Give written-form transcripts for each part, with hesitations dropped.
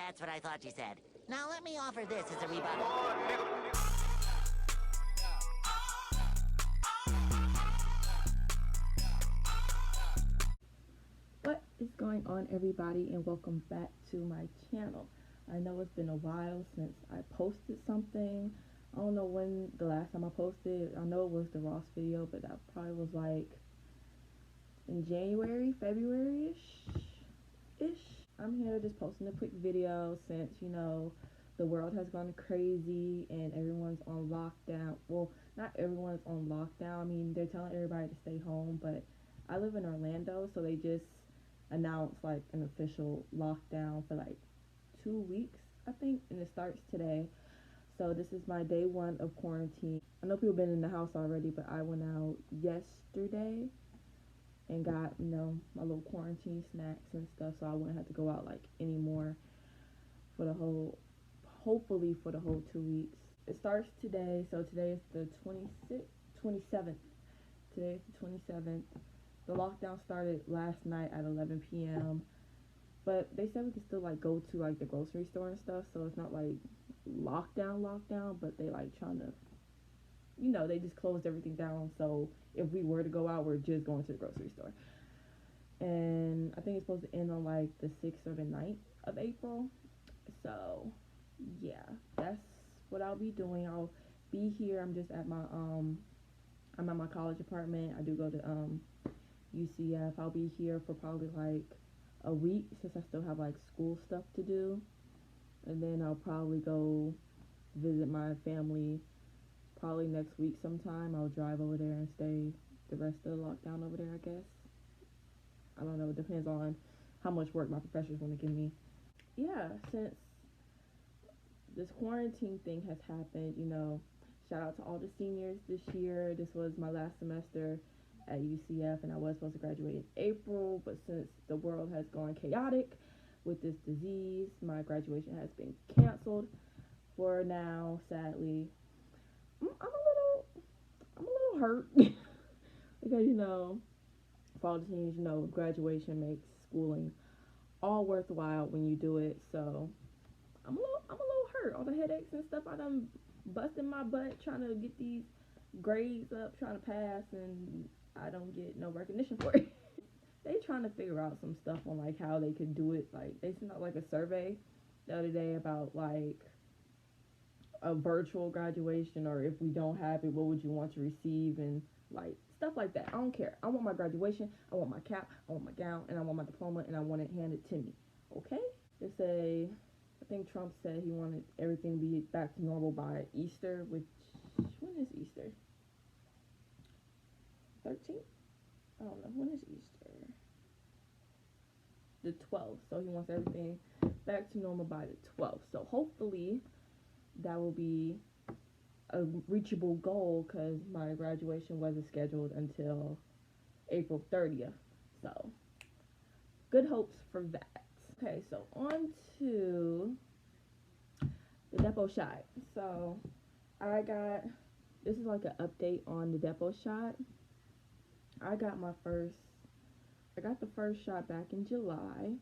That's what I thought you said. Now let me offer this as a rebuttal. What is going on, everybody, and welcome back to my channel. I know it's been a while since I posted something. I don't know when the last time I posted. I know it was the Ross video, but that probably was like in January, February-ish. I'm here just posting a quick video since, you know, the world has gone crazy and everyone's on lockdown. Well, not everyone's on lockdown. I mean, they're telling everybody to stay home, but I live in Orlando, so they just announced like an official lockdown for like 2 weeks, I think, and it starts today. So this is my day one of quarantine. I know people been in the house already, but I went out yesterday and got, you know, my little quarantine snacks and stuff, so I wouldn't have to go out like anymore for the whole, hopefully for the whole 2 weeks. It starts today, so today is the 27th. Today is the 27th. The lockdown started last night at 11 p.m. But they said we could still like go to like the grocery store and stuff, so it's not like lockdown, but they like trying to, you know, they just closed everything down, so if we were to go out, we're just going to the grocery store. And I think it's supposed to end on like the 6th or the 9th of April. So yeah, that's what I'll be doing. I'll be here. I'm just at my I'm at my college apartment. I do go to UCF. I'll be here for probably like a week since I still have like school stuff to do, and then I'll probably go visit my family probably next week sometime. I'll drive over there and stay the rest of the lockdown over there, I guess. I don't know, it depends on how much work my professors want to give me. Yeah, since this quarantine thing has happened, you know, shout out to all the seniors this year. This was my last semester at UCF, and I was supposed to graduate in April, but since the world has gone chaotic with this disease, my graduation has been canceled for now, sadly. I'm a little hurt because, you know, for all the seniors, you know, graduation makes schooling all worthwhile when you do it. So I'm a little hurt. All the headaches and stuff I done busting my butt trying to get these grades up, trying to pass, and I don't get no recognition for it. They trying to figure out some stuff on like how they could do it. Like they sent out like a survey the other day about like a virtual graduation, or if we don't have it, what would you want to receive, and like stuff like that. I don't care. I want my graduation, I want my cap, I want my gown, and I want my diploma, and I want it handed to me. Okay? They say, I think Trump said he wanted everything to be back to normal by Easter, which, when is Easter? 13th? I don't know. When is Easter? The 12th. So he wants everything back to normal by the 12th. So hopefully that will be a reachable goal, because my graduation wasn't scheduled until April 30th. So good hopes for that. Okay, so on to the Depo shot. So this is like an update on the Depo shot. I got the first shot back in July,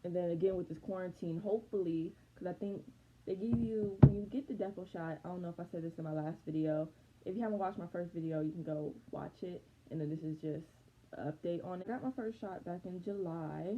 and then again with this quarantine, hopefully, because I think they give you, when you get the Depo shot, I don't know if I said this in my last video. If you haven't watched my first video, you can go watch it, and then this is just an update on it. I got my first shot back in July,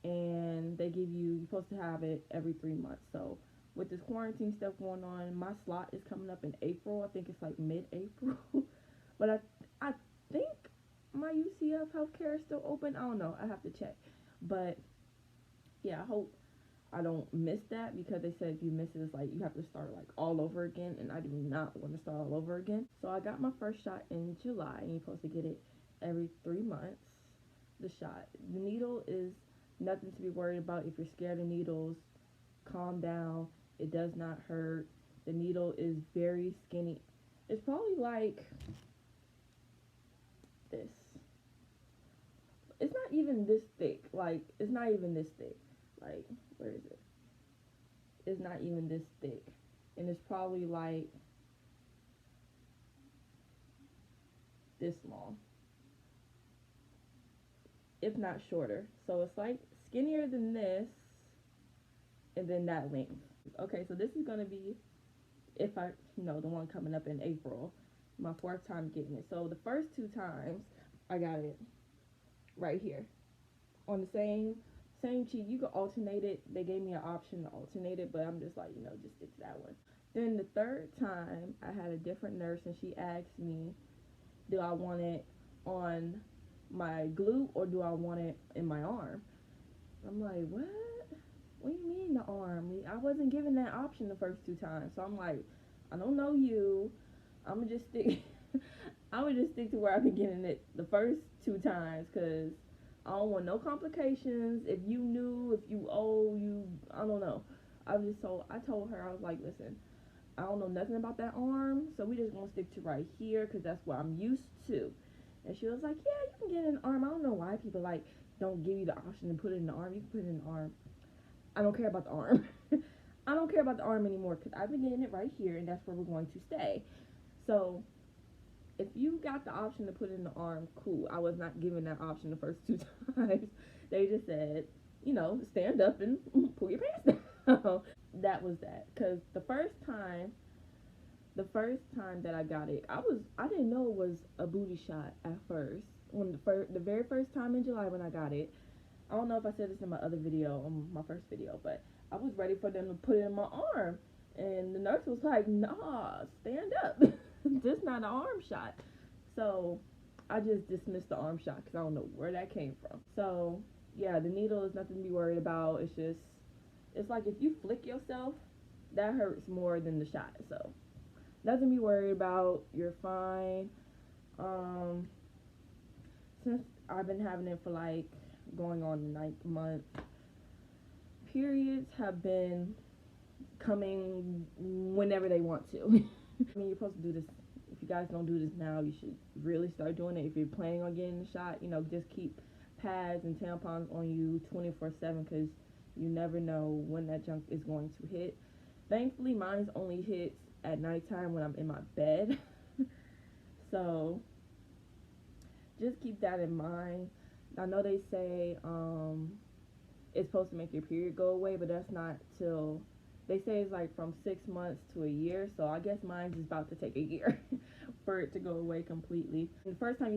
and they give you, you're supposed to have it every 3 months. So with this quarantine stuff going on, my slot is coming up in April. I think it's like mid-April. But I think my UCF healthcare is still open. I don't know. I have to check. But yeah, I hope I don't miss that, because they said if you miss it, it's like you have to start like all over again, and I do not want to start all over again. So I got my first shot in July, and you're supposed to get it every 3 months. The shot, the needle is nothing to be worried about. If you're scared of needles, calm down. It does not hurt. The needle is very skinny. It's probably like this. It's not even this thick. Like, it's not even this thick. Like, where is it? It's not even this thick. And it's probably like this long, if not shorter. So it's like skinnier than this, and then that length. Okay, so this is gonna be, if I, the one coming up in April, my 4th time getting it. So the first 2 times I got it right here on the same cheek. You could alternate it. They gave me an option to alternate it, but I'm just like, just stick to that one. Then the 3rd time I had a different nurse, and she asked me, do I want it on my glute or do I want it in my arm? I'm like, what? What do you mean the arm? I wasn't given that option the first 2 times. So I'm like, I don't know you. I'm gonna just stick. I would just stick to where I've been getting it the first 2 times, because I don't want no complications. If you knew, if you owe, I don't know. I told her, I was like, listen, I don't know nothing about that arm, so we just gonna stick to right here, because that's what I'm used to. And she was like, yeah, you can get an arm. I don't know why people don't give you the option to put it in the arm. You can put it in the arm. I don't care about the arm. I don't care about the arm anymore, because I've been getting it right here, and that's where we're going to stay. So if you got the option to put it in the arm, cool. I was not given that option the first 2 times. They just said, stand up and pull your pants down. That was that. Because the first time that I got it, I didn't know it was a booty shot at first. When the very first time in July when I got it, I don't know if I said this in my other video, my first video, but I was ready for them to put it in my arm. And the nurse was like, nah, stand up. This not an arm shot. So I just dismissed the arm shot because I don't know where that came from. So yeah, the needle is nothing to be worried about. It's like if you flick yourself, that hurts more than the shot. So nothing to be worried about. You're fine. Since I've been having it for going on the 9th month, periods have been coming whenever they want to. I mean, you're supposed to do this. If you guys don't do this now, you should really start doing it. If you're planning on getting the shot, just keep pads and tampons on you 24/7, because you never know when that junk is going to hit. Thankfully, mine only hits at nighttime when I'm in my bed. So just keep that in mind. I know they say it's supposed to make your period go away, but that's not till, they say it's from 6 months to a year. So I guess mine's is about to take a year for it to go away completely. And the first time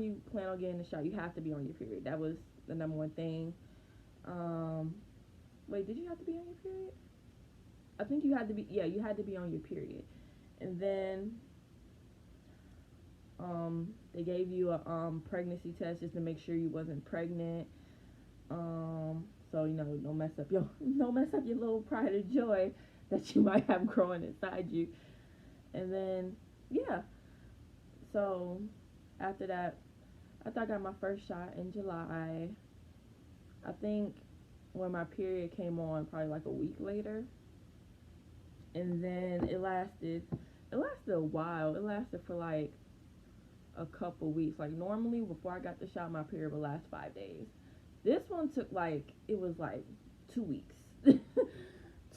you plan on getting the shot, you have to be on your period. That was the number one thing. Wait, did you have to be on your period? I think you had to be. Yeah, you had to be on your period. And then they gave you a pregnancy test just to make sure you wasn't pregnant. So don't mess up your little pride of joy that you might have growing inside you. And then yeah, so after that, after I got my first shot in July, I think when my period came on, probably a week later. And then it lasted a while. It lasted for a couple weeks. Normally before I got the shot, my period would last 5 days. This one took 2 weeks.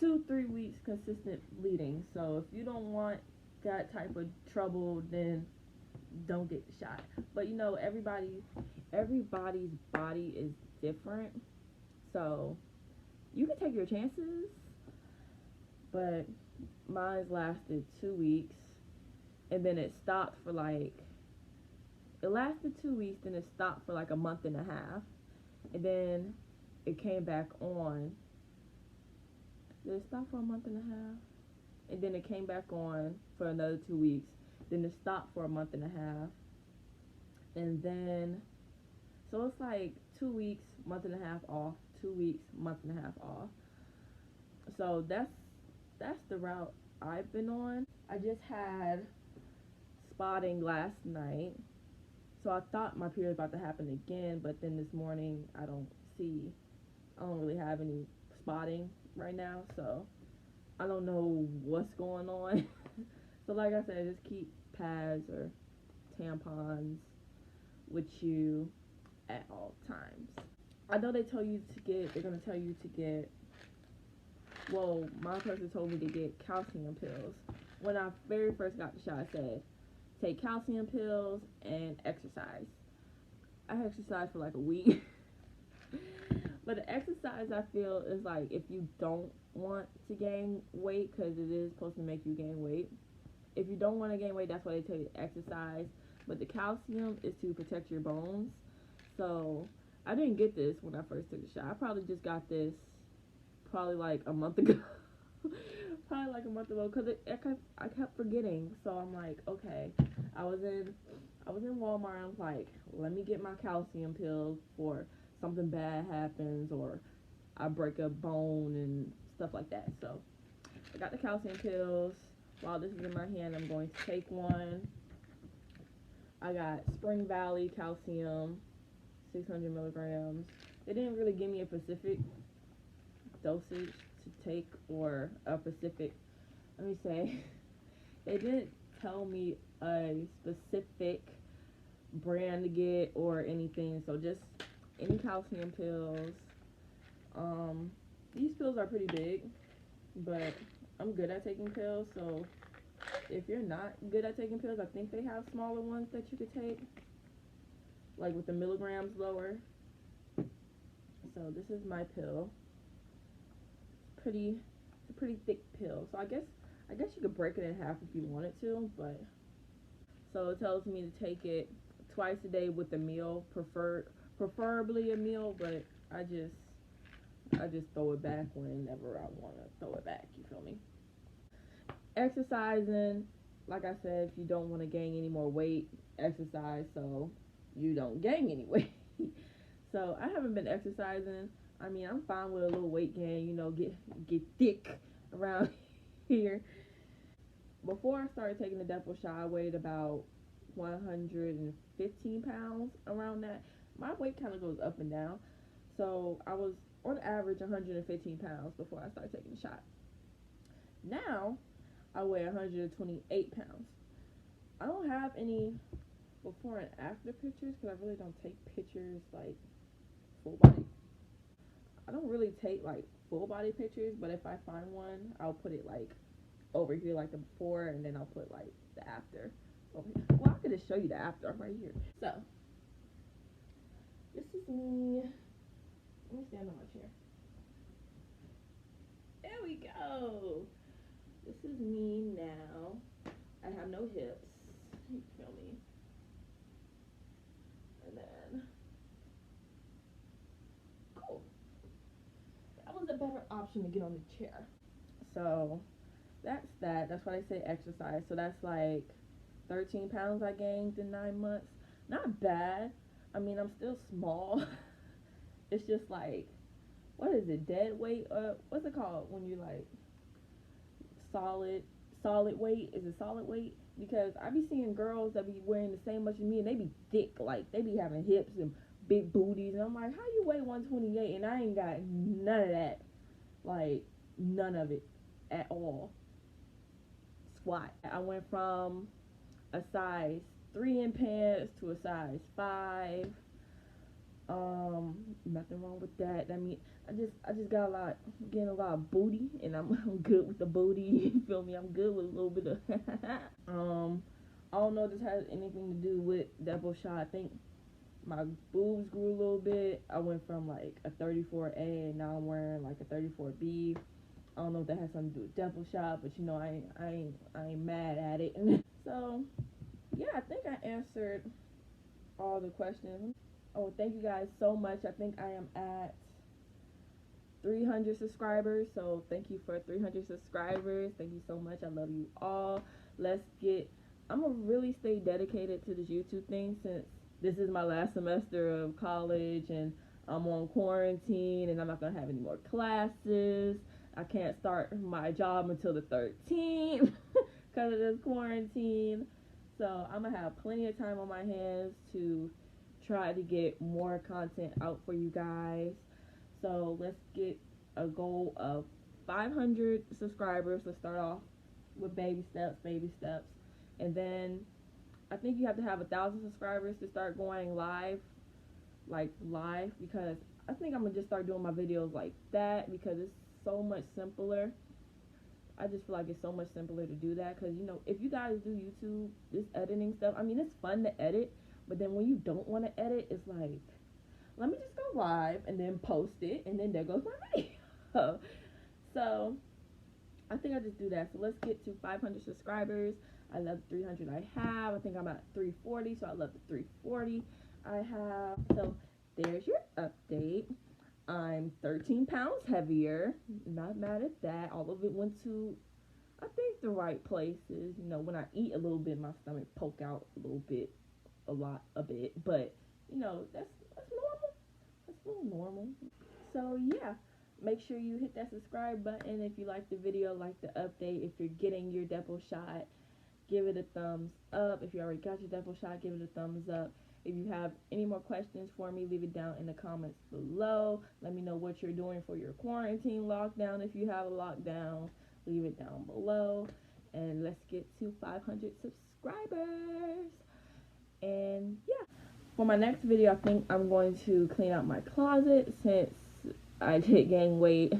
2-3 weeks consistent bleeding. So if you don't want that type of trouble, then don't get the shot. But everybody's body is different. So you can take your chances. But mine's lasted 2 weeks, and then it stopped for it lasted 2 weeks, then it stopped for a month and a half, and then it came back on. Did it stop for a month and a half? And then it came back on for another 2 weeks, then it stopped for a month and a half, and then, so it's 2 weeks, month and a half off, 2 weeks, month and a half off. So that's the route I've been on. I just had spotting last night, so I thought my period was about to happen again, but then this morning I don't really have any spotting right now, so I don't know what's going on. So like I said, just keep pads or tampons with you at all times. I know they're gonna tell you to get, well, my person told me to get calcium pills. When I very first got the shot, I said, take calcium pills and exercise. I exercised for a week. But the exercise, I feel, is like if you don't want to gain weight, because it is supposed to make you gain weight. If you don't want to gain weight, that's why they tell you to exercise. But the calcium is to protect your bones. So I didn't get this when I first took the shot. I probably just got this probably like a month ago. Probably like a month ago, because I kept forgetting. So I'm like, okay, I was in Walmart. I was like, let me get my calcium pills for something bad happens or I break a bone and stuff like that. So I got the calcium pills. While this is in my hand, I'm going to take one. I got Spring Valley calcium, 600 milligrams. They didn't really give me a specific dosage to take or a specific, let me say, they didn't tell me a specific brand to get or anything. So just any calcium pills. These pills are pretty big, but I'm good at taking pills, so if you're not good at taking pills, I think they have smaller ones that you could take, like with the milligrams lower. So this is my pill. It's a pretty thick pill. So I guess you could break it in half if you wanted to, but so it tells me to take it twice a day with a meal, preferably a meal, but I just throw it back whenever I want to throw it back, you feel me? Exercising, like I said, if you don't want to gain any more weight, exercise so you don't gain any weight. So I haven't been exercising. I mean, I'm fine with a little weight gain, you know, get thick around here. Before I started taking the Depo shot, I weighed about 115 pounds, around that. My weight kind of goes up and down. So I was on average 115 pounds before I started taking the shot. Now I weigh 128 pounds. I don't have any before and after pictures because I really don't take pictures like full body. I don't really take like full body pictures, but if I find one, I'll put it like over here like the before, and then I'll put like the after over here. Well, I could just show you the after right here. So this is me. Let me stand on my chair. There we go. This is me now. I have no hips. You feel me? And then, cool. That was a better option to get on the chair. So that's that. That's why they say exercise. So that's like 13 pounds I gained in 9 months. Not bad. I mean, I'm still small. It's just like, what is it, dead weight? What's it called when you like solid weight? Is it solid weight? Because I be seeing girls that be wearing the same much as me, and they be thick, like they be having hips and big booties, and I'm like, how you weigh 128 and I ain't got none of that, like none of it at all. Squat. I went from a size 3 in pants to a size 5. Nothing wrong with that. I mean, I just got getting a lot of booty, and I'm good with the booty. You feel me? I'm good with a little bit of. I don't know if this has anything to do with Depo shot. I think my boobs grew a little bit. I went from like a 34A, and now I'm wearing like a 34B. I don't know if that has something to do with Depo shot, but you know, I ain't mad at it. So yeah, I think I answered all the questions. Oh, thank you guys so much. I think I am at 300 subscribers. So thank you for 300 subscribers. Thank you so much. I love you all. I'm going to really stay dedicated to this YouTube thing since this is my last semester of college and I'm on quarantine and I'm not going to have any more classes. I can't start my job until the 13th because of this quarantine. So I'm going to have plenty of time on my hands to try to get more content out for you guys. So let's get a goal of 500 subscribers. Let's start off with baby steps. And then I think you have to have 1,000 subscribers to start going live, because I think I'm gonna just start doing my videos like that because it's so much simpler. I just feel like it's so much simpler to do that because, you know, if you guys do YouTube, this editing stuff, I mean, it's fun to edit, but then when you don't want to edit, it's let me just go live and then post it, and then there goes my video. So I think I just do that. So let's get to 500 subscribers. I love the 300 I have. I think I'm at 340, so I love the 340 I have. So there's your update. I'm 13 pounds heavier. Not mad at that. All of it went to, I think, the right places. You know, when I eat a little bit, my stomach poke out a little bit, a bit. But you know, that's normal. That's a little normal. So yeah, make sure you hit that subscribe button if you like the video, like the update. If you're getting your Depo shot, give it a thumbs up. If you already got your Depo shot, give it a thumbs up. If you have any more questions for me, leave it down in the comments below. Let me know what you're doing for your quarantine lockdown. If you have a lockdown, leave it down below. And let's get to 500 subscribers. And yeah, for my next video, I think I'm going to clean out my closet since I did gain weight.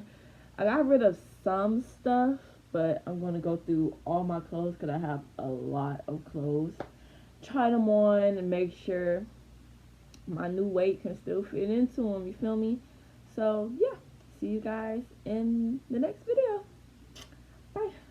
I got rid of some stuff, but I'm going to go through all my clothes because I have a lot of clothes. Try them on and make sure my new weight can still fit into them, you feel me? So yeah, see you guys in the next video. Bye.